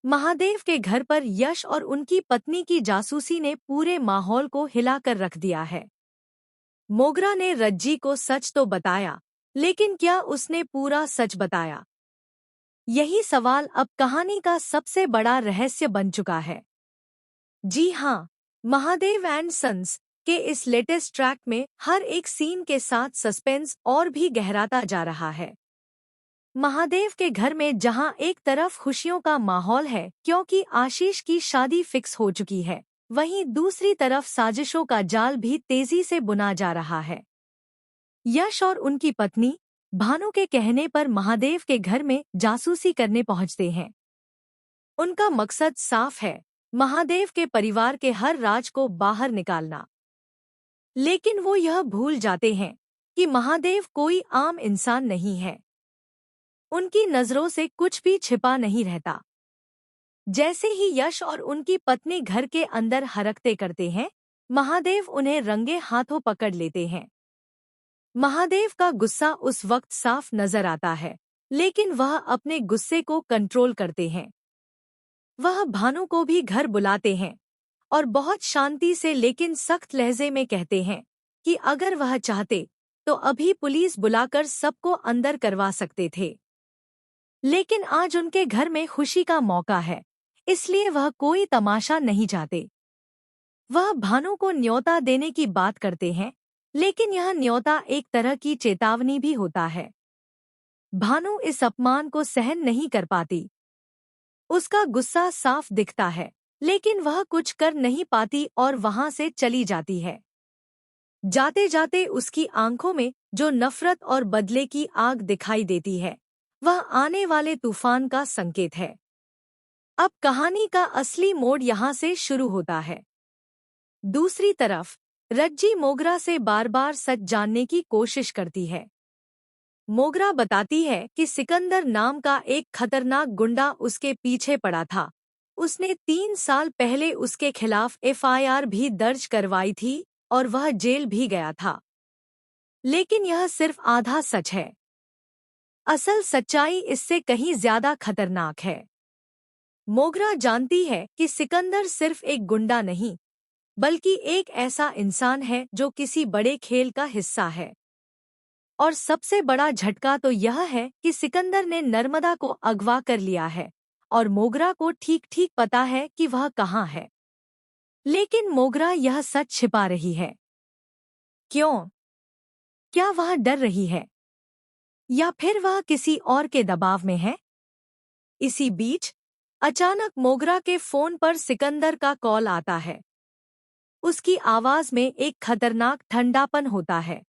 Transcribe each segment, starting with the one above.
महादेव के घर पर यश और उनकी पत्नी की जासूसी ने पूरे माहौल को हिलाकर रख दिया है। मोगरा ने रज्जी को सच तो बताया, लेकिन क्या उसने पूरा सच बताया? यही सवाल अब कहानी का सबसे बड़ा रहस्य बन चुका है। जी हाँ, महादेव एंड सन्स के इस लेटेस्ट ट्रैक में हर एक सीन के साथ सस्पेंस और भी गहराता जा रहा है। महादेव के घर में जहां एक तरफ खुशियों का माहौल है क्योंकि आशीष की शादी फिक्स हो चुकी है, वहीं दूसरी तरफ साजिशों का जाल भी तेजी से बुना जा रहा है। यश और उनकी पत्नी भानु के कहने पर महादेव के घर में जासूसी करने पहुंचते हैं। उनका मकसद साफ है, महादेव के परिवार के हर राज को बाहर निकालना। लेकिन वो यह भूल जाते हैं कि महादेव कोई आम इंसान नहीं है। उनकी नजरों से कुछ भी छिपा नहीं रहता। जैसे ही यश और उनकी पत्नी घर के अंदर हरकते करते हैं, महादेव उन्हें रंगे हाथों पकड़ लेते हैं। महादेव का गुस्सा उस वक्त साफ नजर आता है, लेकिन वह अपने गुस्से को कंट्रोल करते हैं। वह भानु को भी घर बुलाते हैं और बहुत शांति से लेकिन सख्त लहजे में कहते हैं कि अगर वह चाहते तो अभी पुलिस बुलाकर सबको अंदर करवा सकते थे। लेकिन आज उनके घर में खुशी का मौका है, इसलिए वह कोई तमाशा नहीं चाहते। वह भानु को न्योता देने की बात करते हैं, लेकिन यह न्योता एक तरह की चेतावनी भी होता है। भानु इस अपमान को सहन नहीं कर पाती। उसका गुस्सा साफ दिखता है, लेकिन वह कुछ कर नहीं पाती और वहां से चली जाती है। जाते जाते उसकी आंखों में जो नफरत और बदले की आग दिखाई देती है, वह आने वाले तूफान का संकेत है। अब कहानी का असली मोड़ यहाँ से शुरू होता है। दूसरी तरफ रज्जी मोगरा से बार बार सच जानने की कोशिश करती है। मोगरा बताती है कि सिकंदर नाम का एक खतरनाक गुंडा उसके पीछे पड़ा था। उसने 3 साल पहले उसके खिलाफ एफआईआर भी दर्ज करवाई थी और वह जेल भी गया था। लेकिन यह सिर्फ आधा सच है। असल सच्चाई इससे कहीं ज्यादा खतरनाक है। मोगरा जानती है कि सिकंदर सिर्फ एक गुंडा नहीं, बल्कि एक ऐसा इंसान है जो किसी बड़े खेल का हिस्सा है। और सबसे बड़ा झटका तो यह है कि सिकंदर ने नर्मदा को अगवा कर लिया है और मोगरा को ठीक ठीक पता है कि वह कहाँ है। लेकिन मोगरा यह सच छिपा रही है। क्यों? क्या वह डर रही है, या फिर वह किसी और के दबाव में है? इसी बीच अचानक मोगरा के फोन पर सिकंदर का कॉल आता है। उसकी आवाज में एक खतरनाक ठंडापन होता है।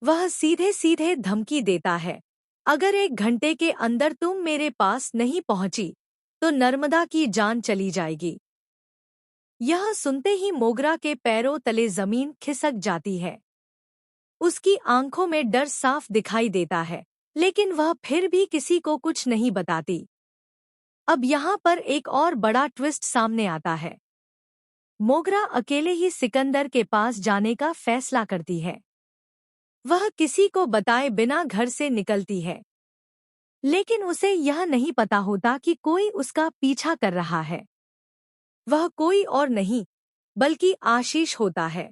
वह सीधे सीधे धमकी देता है, अगर 1 घंटे के अंदर तुम मेरे पास नहीं पहुंची तो नर्मदा की जान चली जाएगी। यह सुनते ही मोगरा के पैरों तले जमीन खिसक जाती है। उसकी आंखों में डर साफ दिखाई देता है, लेकिन वह फिर भी किसी को कुछ नहीं बताती। अब यहाँ पर एक और बड़ा ट्विस्ट सामने आता है। मोगरा अकेले ही सिकंदर के पास जाने का फैसला करती है। वह किसी को बताए बिना घर से निकलती है, लेकिन उसे यह नहीं पता होता कि कोई उसका पीछा कर रहा है। वह कोई और नहीं, बल्कि आशीष होता है।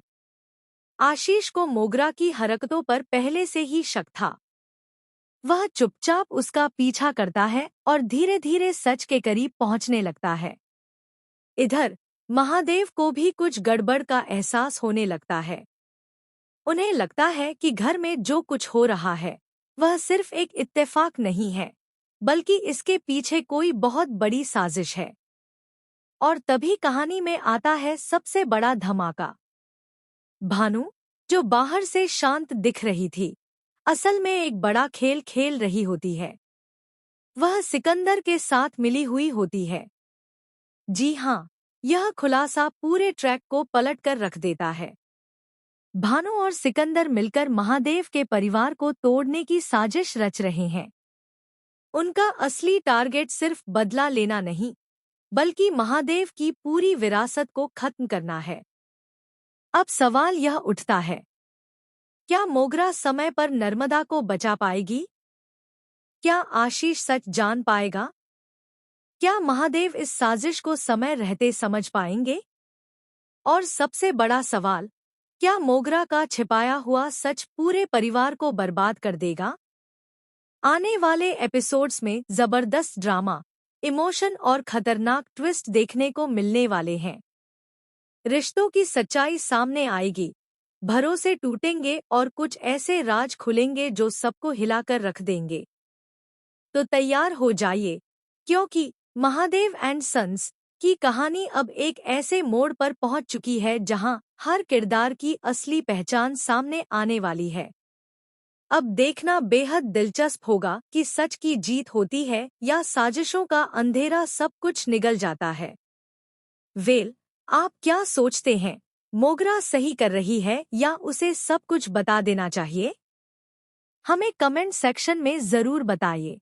आशीष को मोगरा की हरकतों पर पहले से ही शक था। वह चुपचाप उसका पीछा करता है और धीरे धीरे सच के करीब पहुंचने लगता है। इधर महादेव को भी कुछ गड़बड़ का एहसास होने लगता है। उन्हें लगता है कि घर में जो कुछ हो रहा है वह सिर्फ एक इत्तेफाक नहीं है, बल्कि इसके पीछे कोई बहुत बड़ी साजिश है। और तभी कहानी में आता है सबसे बड़ा धमाका। भानु, जो बाहर से शांत दिख रही थी, असल में एक बड़ा खेल खेल रही होती है। वह सिकंदर के साथ मिली हुई होती है। जी हाँ, यह खुलासा पूरे ट्रैक को पलट कर रख देता है। भानु और सिकंदर मिलकर महादेव के परिवार को तोड़ने की साजिश रच रहे हैं। उनका असली टारगेट सिर्फ बदला लेना नहीं, बल्कि महादेव की पूरी विरासत को खत्म करना है। अब सवाल यह उठता है, क्या मोगरा समय पर नर्मदा को बचा पाएगी? क्या आशीष सच जान पाएगा? क्या महादेव इस साजिश को समय रहते समझ पाएंगे? और सबसे बड़ा सवाल, क्या मोगरा का छिपाया हुआ सच पूरे परिवार को बर्बाद कर देगा? आने वाले एपिसोड्स में जबरदस्त ड्रामा, इमोशन और खतरनाक ट्विस्ट देखने को मिलने वाले हैं। रिश्तों की सच्चाई सामने आएगी, भरोसे टूटेंगे और कुछ ऐसे राज खुलेंगे जो सबको हिलाकर रख देंगे। तो तैयार हो जाइए, क्योंकि महादेव एंड सन्स की कहानी अब एक ऐसे मोड़ पर पहुंच चुकी है जहां हर किरदार की असली पहचान सामने आने वाली है। अब देखना बेहद दिलचस्प होगा कि सच की जीत होती है या साजिशों का अंधेरा सब कुछ निगल जाता है। वेल, आप क्या सोचते हैं? मोगरा सही कर रही है या उसे सब कुछ बता देना चाहिए? हमें कमेंट सेक्शन में जरूर बताइए।